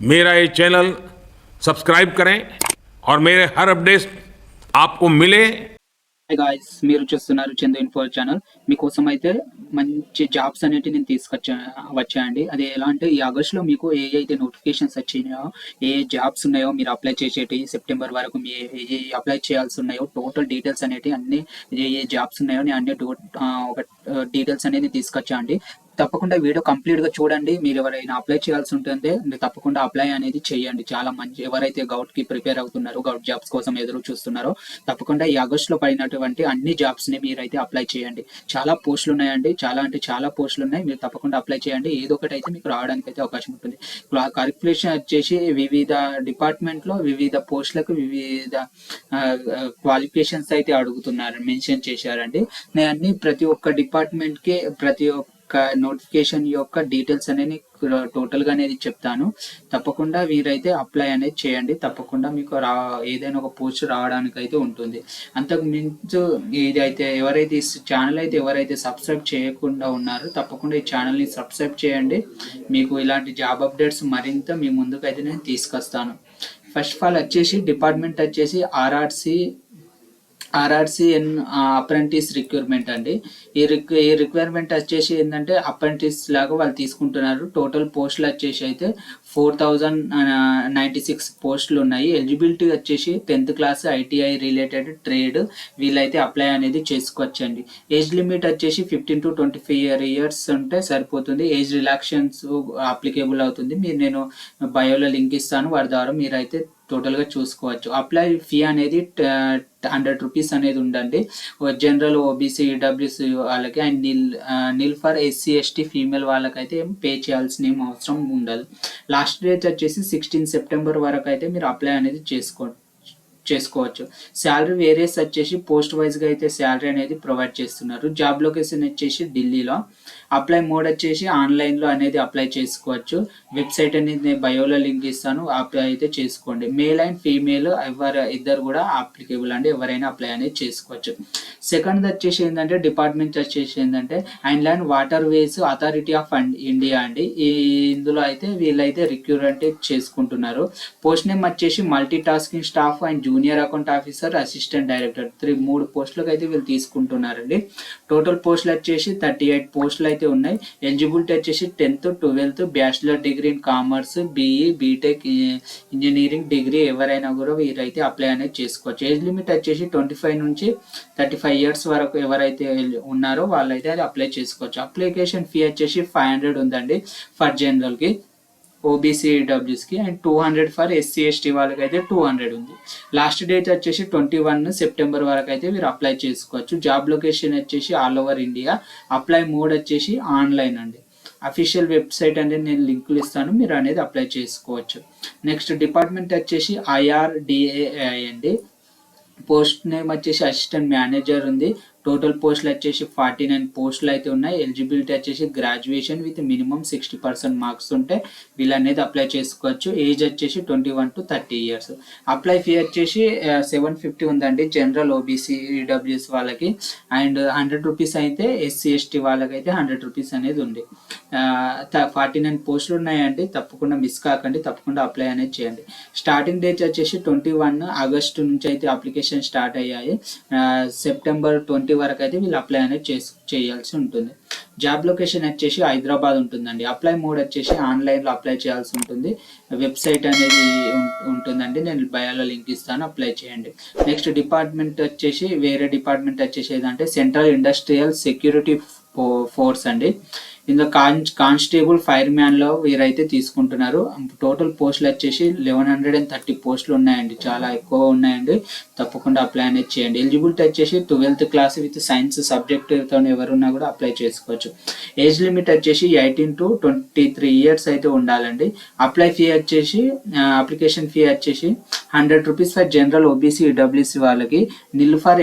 मेरा ये channel subscribe करें और मेरे हर अपडेट आपको मिले। गाइस మీరు చూస్తున్నారు చందు ఇన్ఫో ఛానల్. మీకోసం అయితే మంచి జాబ్స్ అనేటివి నేను వచ్చాయండి. అది ఎలా అంటే ఈ ఆగస్టులో మీకు ఏ అయితే నోటిఫికేషన్స్ వచ్చినాయో, ఏ జాబ్స్ ఉన్నాయో మీరు అప్లై చేసేటి సెప్టెంబర్ వరకు మీ ఏ అప్లై చేయాల్సి ఉన్నాయో టోటల్ డీటెయిల్స్ అనేటివి అన్ని ఏ జాబ్స్ ఉన్నాయో నేను అన్ని ఒక డీటెయిల్స్ అనేది తీసుకొచ్చా అండి. తప్పకుండా వీడియో కంప్లీట్ గా చూడండి. మీరు ఎవరైనా అప్లై చేయాల్సి ఉంటుంది మీరు తప్పకుండా అప్లై అనేది చేయండి. చాలా మంచి ఎవరైతే గౌట్ కి ప్రిపేర్ అవుతున్నారో, గౌట్ జాబ్స్ కోసం ఎదురు చూస్తున్నారో తప్పకుండా ఈ ఆగస్ట్ లో పడినటువంటి అన్ని జాబ్స్ ని మీరైతే అప్లై చేయండి. చాలా పోస్టులు ఉన్నాయండి, చాలా అంటే చాలా పోస్టులు ఉన్నాయి. మీరు తప్పకుండా అప్లై చేయండి. ఏదో ఒకటి అయితే మీకు రావడానికి అయితే అవకాశం ఉంటుంది. క్వాలిఫికేషన్ వచ్చేసి వివిధ డిపార్ట్మెంట్ లో వివిధ పోస్టులకు వివిధ క్వాలిఫికేషన్స్ అయితే అడుగుతున్నారు, మెన్షన్ చేశారండి. నేను అన్ని ప్రతి ఒక్క డిపార్ట్మెంట్ కి ప్రతి నోటిఫికేషన్ యొక్క డీటెయిల్స్ అనేది టోటల్ గా అనేది చెప్తాను. తప్పకుండా వీరైతే అప్లై అనేది చేయండి. తప్పకుండా మీకు ఏదైనా ఒక పోస్ట్ రావడానికి అయితే ఉంటుంది. అంతకు మించు ఇదైతే ఎవరైతే ఈ ఛానల్ అయితే ఎవరైతే సబ్స్క్రైబ్ చేయకుండా ఉన్నారో తప్పకుండా ఈ ఛానల్ని సబ్స్క్రైబ్ చేయండి. మీకు ఇలాంటి జాబ్ అప్డేట్స్ మరింత మీ ముందుకు అయితే నేను తీసుకొస్తాను. ఫస్ట్ ఆఫ్ ఆల్ వచ్చేసి డిపార్ట్మెంట్ వచ్చేసి ఆర్ఆర్సిఎన్ అప్రెంటిస్ రిక్రూట్మెంట్ అండి. ఈ రిక్వైర్మెంట్ వచ్చేసి ఏంటంటే అప్రెంటిస్ లాగా వాళ్ళు తీసుకుంటున్నారు. టోటల్ పోస్టులు వచ్చేసి అయితే 4096 పోస్టులు ఉన్నాయి. ఎలిజిబిలిటీ వచ్చేసి 10th class ITI related trade వీళ్ళైతే అప్లై అనేది చేసుకోవచ్చండి. ఏజ్ లిమిట్ వచ్చేసి 15 to 25 ఇయర్స్ ఉంటే సరిపోతుంది. ఏజ్ రిలాక్షన్స్ అప్లికేబుల్ అవుతుంది. నేను బయోలో లింక్ ఇస్తాను, వారి ద్వారా మీరైతే టోటల్గా చూసుకోవచ్చు. అప్లై ఫీ అనేది 100 రూపీస్ అనేది ఉండండి. జనరల్ ఓబీసీ ఈడబ్ల్యూసీ వాళ్ళకి and nil for SC ST female వాళ్ళకైతే ఏం పే చేయాల్సిన ఏం అవసరం ఉండదు. లాస్ట్ డేట్ వచ్చేసి 16 సెప్టెంబర్ వరకు అయితే మీరు అప్లై అనేది చేసుకోవచ్చు. శాలరీ వేరియస్ వచ్చేసి పోస్ట్ వైజ్ గా అయితే శాలరీ అనేది ప్రొవైడ్ చేస్తున్నారు. జాబ్ లొకేషన్ వచ్చేసి ఢిల్లీలో. అప్లై మోడ్ వచ్చేసి ఆన్లైన్ లో అనేది అప్లై చేసుకోవచ్చు. వెబ్సైట్ అనేది నేను బయోలో లింక్ ఇస్తాను, అప్లై అయితే చేసుకోండి. మేల్ అండ్ ఫీమేల్ ఇద్దరు కూడా అప్లికేబుల్ అండి, ఎవరైనా అప్లై అనేది చేసుకోవచ్చు. సెకండ్ వచ్చేసి ఏంటంటే డిపార్ట్మెంట్ వచ్చేసి ఏంటంటే and water ways authority of India అండి. ఇందులో అయితే వీళ్ళైతే రిక్రూట్మెంట్ చేసుకుంటున్నారు. పోస్ట్ నేమ్ వచ్చేసి multi tasking staff and junior account officer, assistant director 3 పోస్టులకు అయితే వీళ్ళు తీసుకుంటున్నారండి. టోటల్ పోస్టులు వచ్చేసి 38 పోస్టులు అయితే ఉన్నాయి. ఎలిజిబిలిటీ వచ్చేసి 10th 12th bachelor degree in commerce, BE, BTech, engineering degree ఎవరైనా కూడా వీరైతే అప్లై అనేది చేసుకోవచ్చు. ఏజ్ లిమిట్ వచ్చేసి 25 నుంచి 35 ఇయర్స్ వరకు ఎవరైతే ఉన్నారో వాళ్ళైతే అది అప్లై చేసుకోవచ్చు. అప్లికేషన్ ఫీ వచ్చేసి 500 ఉందండి ఫర్ జనరల్ కి, ఓబీసీ డబ్ల్యూస్కి అండ్ 200 ఫర్ ఎస్సీ ఎస్టీ వాళ్ళకి అయితే 200 ఉంది. లాస్ట్ డేట్ వచ్చేసి 21 సెప్టెంబర్ వరకు అయితే మీరు అప్లై చేసుకోవచ్చు. జాబ్ లొకేషన్ వచ్చేసి all over India. Apply mode వచ్చేసి ఆన్లైన్ అండి. అఫీషియల్ వెబ్సైట్ అనేది నేను లింకులు ఇస్తాను, మీరు అనేది అప్లై చేసుకోవచ్చు. నెక్స్ట్ డిపార్ట్మెంట్ వచ్చేసి IRDAI అండి. పోస్ట్ నేమ్ వచ్చేసి అసిస్టెంట్ మేనేజర్ ఉంది. టోటల్ పోస్టులు వచ్చేసి 49 పోస్టులు అయితే ఉన్నాయి. ఎలిజిబిలిటీ వచ్చేసి గ్రాడ్యుయేషన్ విత్ మినిమం 60% మార్క్స్ ఉంటే వీళ్ళు అనేది అప్లై చేసుకోవచ్చు. ఏజ్ వచ్చేసి 21 to 30 ఇయర్స్. అప్లై ఫీ వచ్చేసి 750 ఉందండి జనరల్ ఓబీసీ ఈడబ్ల్యూఎస్ వాళ్ళకి, అండ్ 100 రూపీస్ అయితే ఎస్సీ ఎస్టీ వాళ్ళకి అయితే 100 రూపీస్ అనేది ఉంది. 49 పోస్టులు ఉన్నాయండి, తప్పకుండా మిస్ కాకండి, తప్పకుండా అప్లై అనేది చేయండి. స్టార్టింగ్ డేట్ వచ్చేసి 21 ఆగస్టు నుంచి అయితే అప్లికేషన్ స్టార్ట్ అయ్యాయి. సెప్టెంబర్ 20 వరకు అయితే వీళ్ళు అప్లై అనేది చేయాల్సి ఉంటుంది. జాబ్ లొకేషన్ వచ్చేసి హైదరాబాద్ ఉంటుందండి. అప్లై మోడ్ వచ్చేసి ఆన్లైన్ లో అప్లై చేయాల్సి ఉంటుంది. వెబ్సైట్ అనేది ఉంటుందండి, నేను బయోలో లింక్ ఇస్తాను, అప్లై చేయండి. నెక్స్ట్ డిపార్ట్మెంట్ వచ్చేసి వేరే డిపార్ట్మెంట్ వచ్చేసి ఏదంటే సెంట్రల్ ఇండస్ట్రియల్ సెక్యూరిటీ ఫోర్స్ అండి. ఇందులో కానిస్టేబుల్ ఫైర్ మ్యాన్ లో వీరైతే తీసుకుంటున్నారు. టోటల్ పోస్టులు వచ్చేసి 1130 పోస్టులు ఉన్నాయండి, చాలా ఎక్కువ ఉన్నాయండి. తప్పకుండా అప్లై అనేది చేయండి. ఎలిజిబిలిటీ వచ్చేసి 12th class with science subject తో ఎవరున్నా కూడా అప్లై చేసుకోవచ్చు. ఏజ్ లిమిట్ వచ్చేసి 18 to 23 ఇయర్స్ అయితే ఉండాలండి. అప్లై ఫీ వచ్చేసి అప్లికేషన్ ఫీ వచ్చేసి 100 rupees for general OBC EWC వాళ్ళకి, నిల్ ఫర్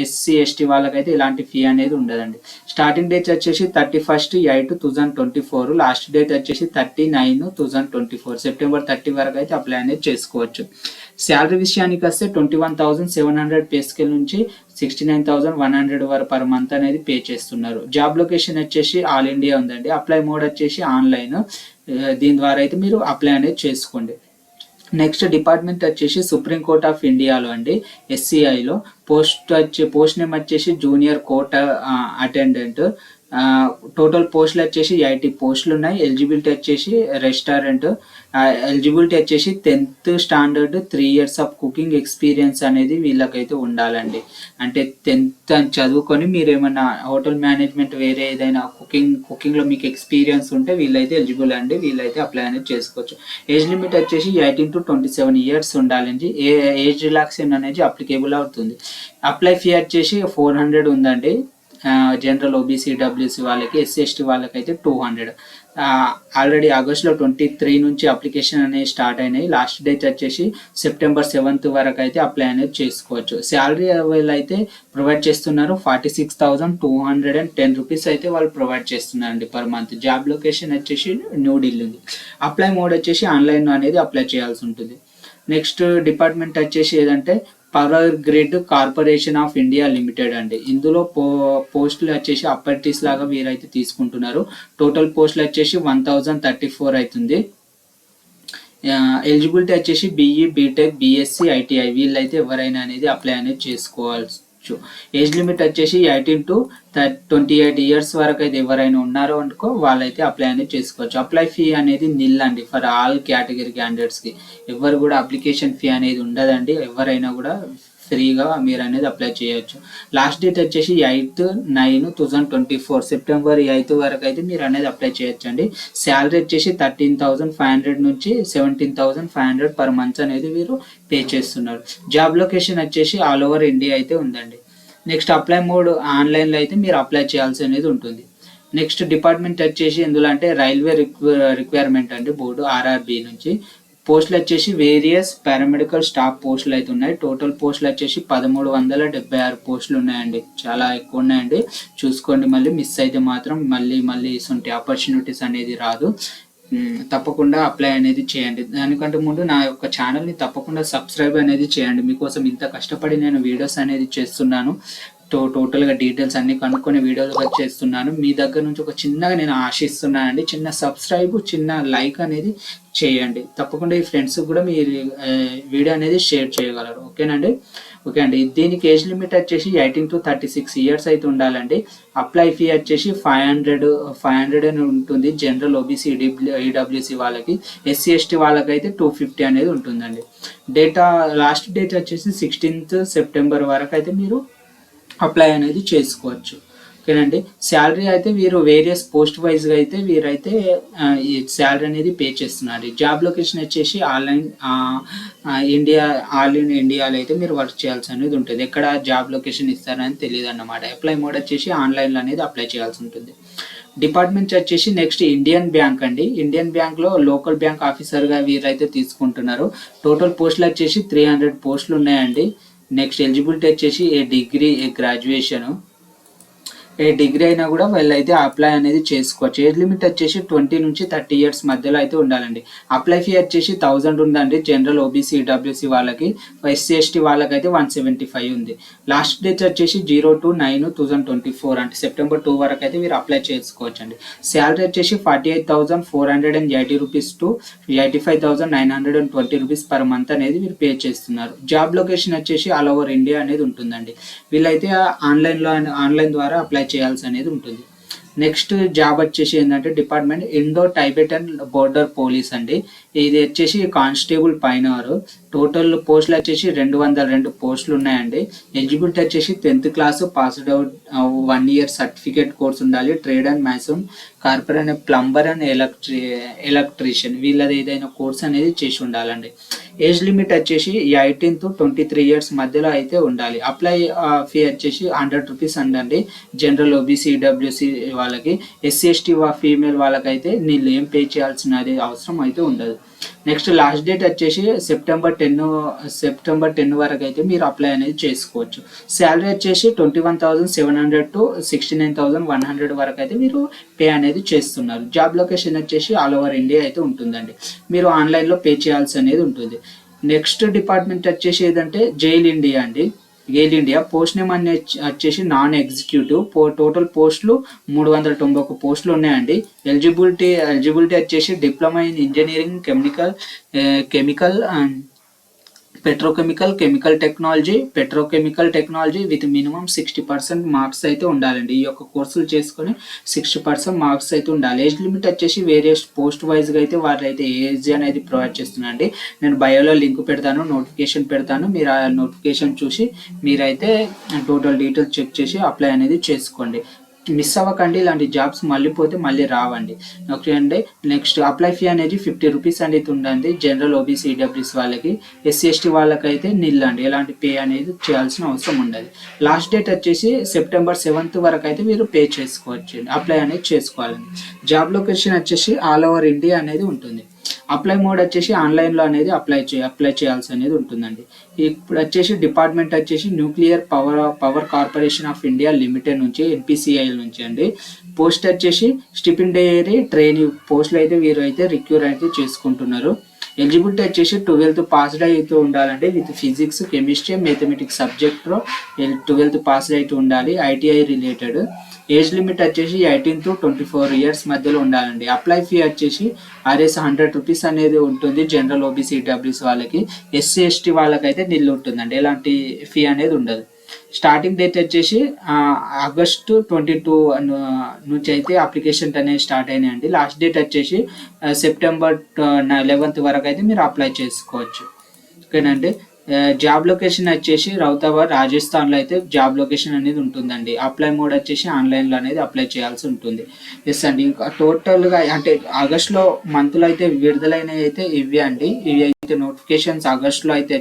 ఎస్సీ ఎస్టీ వాళ్ళకైతే ఇలాంటి ఫీ అనేది ఉండదండి. స్టార్టింగ్ డేట్ వచ్చేసి 31/8/2024, లాస్ట్ డేట్ వచ్చేసి 30/9/2024, సెప్టెంబర్ 30 వరకు అయితే అప్లై అనేది చేసుకోవచ్చు. శాలరీ విషయానికి వస్తే 21,700 పే స్కేల్ నుంచి 69,100 వరకు పర్ మంత్ అనేది పే చేస్తున్నారు. జాబ్ లొకేషన్ వచ్చేసి ఆల్ ఇండియా ఉందండి. అప్లై మోడ్ వచ్చేసి ఆన్లైన్. దీని ద్వారా అయితే మీరు అప్లై అనేది చేసుకోండి. నెక్స్ట్ డిపార్ట్మెంట్ వచ్చేసి సుప్రీంకోర్ట్ ఆఫ్ ఇండియాలో అండి, ఎస్సీఐలో పోస్ట్ నేమ్ వచ్చేసి జూనియర్ కోర్ట్ అటెండెంట్. టోటల్ పోస్టులు వచ్చేసి 80 పోస్టులు ఉన్నాయి. ఎలిజిబిలిటీ వచ్చేసి రెస్టారెంట్. ఎలిజిబిలిటీ వచ్చేసి 10th standard 3 years of cooking experience అనేది వీళ్ళకైతే ఉండాలండి. అంటే 10th అని చదువుకొని మీరు ఏమన్నా హోటల్ మేనేజ్మెంట్ వేరే ఏదైనా కుకింగ్లో మీకు ఎక్స్పీరియన్స్ ఉంటే వీళ్ళైతే ఎలిజిబుల్ అండి, వీళ్ళైతే అప్లై అనేది చేసుకోవచ్చు. ఏజ్ లిమిట్ వచ్చేసి 18 to 27 years ఉండాలండి. ఏజ్ రిలాక్సేషన్ అనేది అప్లికేబుల్ అవుతుంది. అప్లై ఫీ వచ్చేసి 400 ఉందండి. జనరల్ ఓబీసీ డబ్ల్యూసీ వాళ్ళకి, ఎస్సీ ఎస్టీ వాళ్ళకైతే 200. ఆల్రెడీ ఆగస్టులో 23 నుంచి అప్లికేషన్ అనేవి స్టార్ట్ అయినాయి. లాస్ట్ డేట్ వచ్చేసి September 7th వరకు అయితే అప్లై అనేది చేసుకోవచ్చు. శాలరీ వాళ్ళు అయితే ప్రొవైడ్ చేస్తున్నారు 46,210 రూపీస్ అయితే వాళ్ళు ప్రొవైడ్ చేస్తున్నారండి పర్ మంత్. జాబ్ లొకేషన్ వచ్చేసి న్యూఢిల్లీ ఉంది. అప్లై మోడ్ వచ్చేసి ఆన్లైన్ అనేది అప్లై చేయాల్సి ఉంటుంది. నెక్స్ట్ డిపార్ట్మెంట్ వచ్చేసి ఏదంటే power grid corporation of India limited అండి. ఇందులో పోస్టులు వచ్చేసి అప్రెంటిస్ లాగా వీరైతే తీసుకుంటున్నారు. టోటల్ పోస్టులు వచ్చేసి 1034 అవుతుంది. ఎలిజిబిలిటీ వచ్చేసి బీఈ, బీటెక్, బీఎస్సీ, ఐటీఐ వీళ్ళైతే ఎవరైనా అనేది అప్లై అనేది చేసుకోవచ్చు. ఏజ్ లిమిట్ వచ్చేసి 18 to 28 years వరకు అయితే ఎవరైనా ఉన్నారో అనుకో వాళ్ళైతే అప్లై అనేది చేసుకోవచ్చు. అప్లై ఫీ అనేది నిల్ అండి ఫర్ ఆల్ కేటగిరీ క్యాండిడేట్స్కి. ఎవరు కూడా అప్లికేషన్ ఫీ అనేది ఉండదండి. ఎవరైనా కూడా ఫ్రీగా మీరు అనేది అప్లై చేయొచ్చు. లాస్ట్ డేట్ వచ్చేసి 8/9/2024 September 8 వరకు అయితే మీరు అనేది అప్లై చేయొచ్చు అండి. శాలరీ వచ్చేసి 13,500 నుంచి 17,500 పర్ మంత్ అనేది మీరు పే చేస్తున్నారు. జాబ్ లొకేషన్ వచ్చేసి ఆల్ ఓవర్ ఇండియా అయితే ఉందండి. నెక్స్ట్ అప్లై మోడ్ ఆన్లైన్లో అయితే మీరు అప్లై చేయాల్సి అనేది ఉంటుంది. నెక్స్ట్ డిపార్ట్మెంట్ వచ్చేసి ఎందులో అంటే రైల్వే రిక్వైర్మెంట్ అండి, బోర్డు ఆర్ఆర్బి నుంచి. పోస్టులు వచ్చేసి వేరియస్ పారామెడికల్ స్టాఫ్ పోస్టులు అయితే ఉన్నాయి. టోటల్ పోస్టులు వచ్చేసి 1376 పోస్టులు ఉన్నాయండి. చాలా ఎక్కువ ఉన్నాయండి, చూసుకోండి. మళ్ళీ మిస్ అయితే మాత్రం మళ్ళీ ఇటువంటి ఆపర్చునిటీస్ అనేది రాదు. తప్పకుండా అప్లై అనేది చేయండి. దానికంటే ముందు నా యొక్క ఛానల్ని తప్పకుండా సబ్స్క్రైబ్ అనేది చేయండి. మీకోసం ఇంత కష్టపడి నేను వీడియోస్ అనేది చేస్తున్నాను. టోటల్గా డీటెయిల్స్ అన్ని కనుక్కొని వీడియోలుగా చేస్తున్నాను. మీ దగ్గర నుంచి ఒక చిన్నగా నేను ఆశిస్తున్నానండి. చిన్న సబ్స్క్రైబ్, చిన్న లైక్ అనేది చేయండి. తప్పకుండా ఈ ఫ్రెండ్స్ కూడా మీరు వీడియో అనేది షేర్ చేయగలరు. ఓకేనండి. ఓకే అండి. దీనికి ఏజ్ లిమిట్ వచ్చేసి 18 to 36 years అయితే ఉండాలండి. అప్లై ఫీ వచ్చేసి 500 అని ఉంటుంది. జనరల్ ఓబీసీ ఈడబ్ల్యూసీ వాళ్ళకి, ఎస్సీ ఎస్టీ వాళ్ళకైతే 250 అనేది ఉంటుందండి. లాస్ట్ డేట్ వచ్చేసి 16th September వరకు అయితే మీరు అప్లై అనేది చేసుకోవచ్చు. ఓకేనండి. శాలరీ అయితే వీరు వేరియస్ పోస్ట్ వైజ్గా అయితే వీరైతే ఈ శాలరీ అనేది పే చేస్తున్నారు. జాబ్ లొకేషన్ వచ్చేసి ఆల్ ఇన్ ఇండియాలో అయితే మీరు వర్క్ చేయాల్సి అనేది ఉంటుంది. ఎక్కడ జాబ్ లొకేషన్ ఇస్తారని తెలియదు అన్నమాట. అప్లై మోడ్ వచ్చేసి ఆన్లైన్లో అనేది అప్లై చేయాల్సి ఉంటుంది. డిపార్ట్మెంట్ వచ్చేసి నెక్స్ట్ ఇండియన్ బ్యాంక్ అండి. ఇండియన్ బ్యాంక్లో లోకల్ బ్యాంక్ ఆఫీసర్గా వీరైతే తీసుకుంటున్నారు. టోటల్ పోస్టులు వచ్చేసి 300 పోస్టులు ఉన్నాయండి. నెక్స్ట్ ఎలిజిబిలిటీ వచ్చేసి గ్రాడ్యుయేషన్, ఏ డిగ్రీ అయినా కూడా వీళ్ళైతే అప్లై అనేది చేసుకోవచ్చు. ఏజ్ లిమిట్ వచ్చేసి 20 నుంచి 30 years మధ్యలో అయితే ఉండాలండి. అప్లై ఫీ వచ్చేసి 1000 ఉందండి జనరల్ ఓబీసీ డబ్ల్యూసీ వాళ్ళకి. ఎస్సీ ఎస్టీ వాళ్ళకైతే 175 ఉంది. లాస్ట్ డేట్ వచ్చేసి 02/9/2024 అంటే September 2 వరకు అయితే మీరు అప్లై చేసుకోవచ్చు అండి. శాలరీ వచ్చేసి 48,480 rupees to 85,920 rupees per month అనేది మీరు పే చేస్తున్నారు. జాబ్ లొకేషన్ వచ్చేసి ఆల్ ఓవర్ ఇండియా అనేది ఉంటుందండి. వీళ్ళైతే ఆన్లైన్ ద్వారా అప్లై చేయాల్సి అనేది ఉంటుంది. నెక్స్ట్ జాబ్ వచ్చేసి ఏంటంటే డిపార్ట్మెంట్ ఇండో టైబెటన్ బోర్డర్ పోలీస్ అండి. ఇది వచ్చేసి కానిస్టేబుల్ పైన. టోటల్ పోస్టులు వచ్చేసి 202 పోస్టులు ఉన్నాయండి. ఎలిజిబిలిటీ వచ్చేసి 10th class passed out 1 year certificate course ఉండాలి. Trade and mason, corporate, plumber and electrician వీళ్ళది ఏదైనా కోర్స్ అనేది చేసి ఉండాలండి. ఏజ్ లిమిట్ వచ్చేసి 18 to 23 years మధ్యలో అయితే ఉండాలి. అప్లై ఫీ వచ్చేసి 100 రూపీస్ అండి జనరల్ ఓబీసీ డబ్ల్యూసీ వాళ్ళకి. ఎస్సీ ఎస్టీ ఫీమేల్ వాళ్ళకైతే నీళ్ళు ఏం పే చేయాల్సిన అవసరం అయితే ఉండదు. నెక్స్ట్ లాస్ట్ డేట్ వచ్చేసి September 10 వరకు అయితే మీరు అప్లై అనేది చేసుకోవచ్చు. శాలరీ వచ్చేసి 21,700 to 69,100 వరకు అయితే మీరు పే అనేది చేస్తున్నారు. జాబ్ లొకేషన్ వచ్చేసి ఆల్ ఓవర్ ఇండియా అయితే ఉంటుందండి. మీరు ఆన్లైన్లో పే చేయాల్సి అనేది ఉంటుంది. నెక్స్ట్ డిపార్ట్మెంట్ వచ్చేసి ఏదంటే జైల్ ఇండియా అండి. గెయిల్ ఇండియా. పోస్ట్ నేమ్ అనే వచ్చేసి నాన్ ఎగ్జిక్యూటివ్. టోటల్ పోస్టులు 391 పోస్టులు ఉన్నాయండి. ఎలిజిబిలిటీ వచ్చేసి diploma in engineering, chemical and chemical technology with minimum 60% marks అయితే ఉండాలండి. ఈ యొక్క కోర్సులు చేసుకొని 60% మార్క్స్ అయితే ఉండాలి. ఏజ్ లిమిట్ వచ్చేసి వేరియస్ పోస్ట్ వైజ్గా అయితే వాళ్ళు అయితే ఏజ్ అనేది ప్రొవైడ్ చేస్తున్నారండి. నేను బయోలో లింక్ పెడతాను, నోటిఫికేషన్ పెడతాను. మీరు ఆ నోటిఫికేషన్ చూసి మీరైతే టోటల్ డీటెయిల్స్ చెక్ చేసి అప్లై అనేది చేసుకోండి. మిస్ అవ్వకండి. ఇలాంటి జాబ్స్ మళ్ళీ పోతే మళ్ళీ రావండి. ఓకే అండి. నెక్స్ట్ అప్లై ఫీ అనేది 50 రూపీస్ అనేది ఉండండి. జనరల్, ఓబీసీ, ఈడబ్ల్యూఎస్ వాళ్ళకి. ఎస్సీ ఎస్టీ వాళ్ళకైతే నిల్ అండి. ఎలాంటి పే అనేది చేయాల్సిన అవసరం ఉండదు. లాస్ట్ డేట్ వచ్చేసి సెప్టెంబర్ 7th వరకు అయితే మీరు పే చేసుకోవచ్చు, అప్లై అనేది చేసుకోవాలండి. జాబ్ లొకేషన్ వచ్చేసి ఆల్ ఓవర్ ఇండియా అనేది ఉంటుంది. అప్లై మోడ్ వచ్చేసి ఆన్లైన్లో అనేది అప్లై చేయాల్సి అనేది ఉంటుందండి. ఇప్పుడు వచ్చేసి డిపార్ట్మెంట్ వచ్చేసి nuclear power corporation of India limited నుంచి, NPCIL నుంచి అండి. పోస్ట్ వచ్చేసి స్టిపెండియరీ ట్రైనీ పోస్టులు అయితే వీరు అయితే రిక్రూట్ అయితే చేసుకుంటున్నారు. ఎలిజిబిలిటీ వచ్చేసి 12th పాస్డ్ అయితే ఉండాలండి. విత్ ఫిజిక్స్, కెమిస్ట్రీ, మ్యాథమెటిక్స్ సబ్జెక్ట్లో 12th పాస్డ్ అయితే ఉండాలి. ITI related. ఏజ్ లిమిట్ వచ్చేసి 18 to 24 years మధ్యలో ఉండాలండి. అప్లై ఫీ వచ్చేసి RS 100 రూపీస్ అనేది ఉంటుంది. జనరల్, ఓబీసీ, ఈడబ్ల్యూఎస్ వాళ్ళకి. SC ST వాళ్ళకైతే నిల్ ఉంటుందండి. ఎలాంటి ఫీ అనేది ఉండదు. స్టార్టింగ్ డేట్ వచ్చేసి August 22 నుంచి అయితే అప్లికేషన్ అనేది స్టార్ట్ అయినాయండి. లాస్ట్ డేట్ వచ్చేసి September 11th వరకు అయితే మీరు అప్లై చేసుకోవచ్చు. ఓకేనండి. జాబ్ లొకేషన్ వచ్చేసి రౌతాబాద్, రాజస్థాన్లో అయితే జాబ్ లొకేషన్ అనేది ఉంటుందండి. అప్లై మోడ్ వచ్చేసి ఆన్లైన్లో అనేది అప్లై చేయాల్సి ఉంటుంది. ఎస్ అండి. ఇంకా టోటల్గా అంటే ఆగస్ట్లో మంత్లో అయితే విడుదలైనవి అయితే ఇవి అండి. ఇవి అయితే నోటిఫికేషన్స్ ఆగస్ట్లో అయితే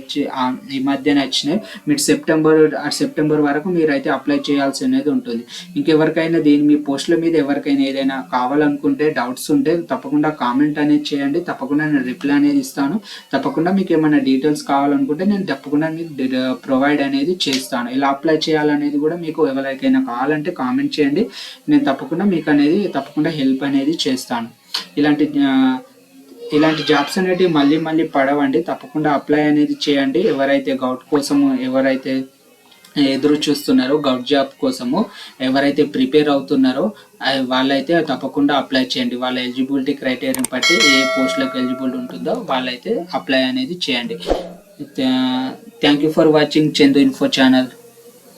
ఈ మధ్యన వచ్చినాయి. మీరు సెప్టెంబర్ వరకు మీరు అయితే అప్లై చేయాల్సి అనేది ఉంటుంది. ఇంకెవరికైనా మీ పోస్టుల మీద ఎవరికైనా ఏదైనా కావాలనుకుంటే, డౌట్స్ ఉంటే తప్పకుండా కామెంట్ అనేది చేయండి. తప్పకుండా నేను రిప్లై అనేది ఇస్తాను. తప్పకుండా మీకు ఏమైనా డీటెయిల్స్ కావాలనుకుంటే నేను తప్పకుండా మీకు ప్రొవైడ్ అనేది చేస్తాను. ఇలా అప్లై చేయాలనేది కూడా మీకు ఎవరికైనా కావాలంటే కామెంట్ చేయండి. నేను తప్పకుండా మీకు అనేది హెల్ప్ అనేది చేస్తాను. ఇలాంటి జాబ్స్ అనేవి మళ్ళీ పడవండి. తప్పకుండా అప్లై అనేది చేయండి. ఎవరైతే గౌట్ కోసము ఎవరైతే ఎదురు చూస్తున్నారో, గౌట్ జాబ్ కోసము ఎవరైతే ప్రిపేర్ అవుతున్నారో వాళ్ళైతే తప్పకుండా అప్లై చేయండి. వాళ్ళ ఎలిజిబిలిటీ క్రైటీరియా బట్టి ఏ పోస్టులకు ఎలిజిబిలిటీ ఉంటుందో వాళ్ళైతే అప్లై అనేది చేయండి. Thank you for watching Chandu info channel.